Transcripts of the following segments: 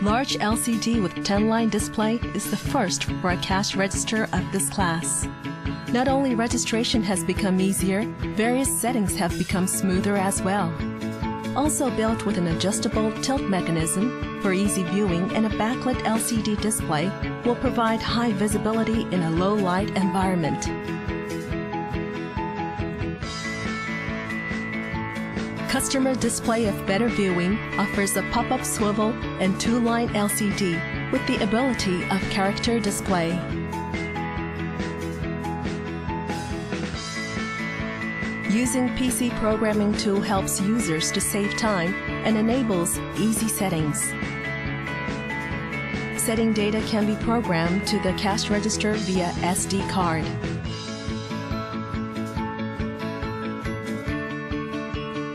Large LCD with 10-line display is the first for a cash register of this class. Not only registration has become easier, various settings have become smoother as well. Also built with an adjustable tilt mechanism for easy viewing, and a backlit LCD display will provide high visibility in a low-light environment. Customer Display of Better Viewing offers a pop-up swivel and 2-line LCD with the ability of character display. Using PC programming tool helps users to save time and enables easy settings. Setting data can be programmed to the cash register via SD card.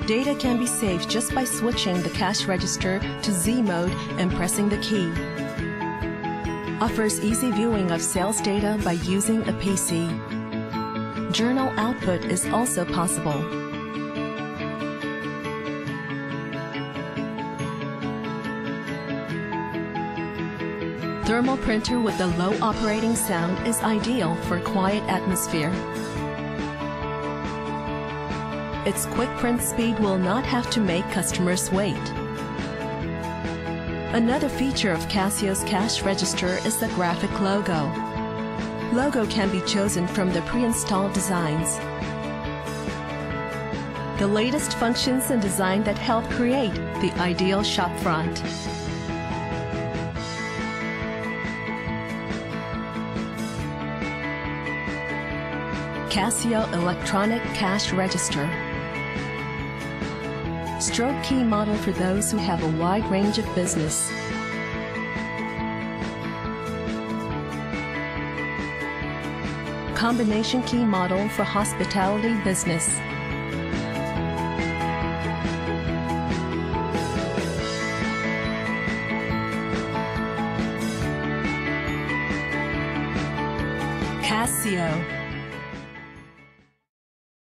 Data can be saved just by switching the cash register to Z mode and pressing the key. Offers easy viewing of sales data by using a PC. Journal output is also possible. Thermal printer with a low operating sound is ideal for quiet atmosphere. Its quick print speed will not have to make customers wait. Another feature of CASIO's cash register is the graphic logo. Logo can be chosen from the pre-installed designs. The latest functions and design that help create the ideal shop front. CASIO Electronic Cash Register. Stroke key model for those who have a wide range of business. Combination key model for hospitality business. CASIO.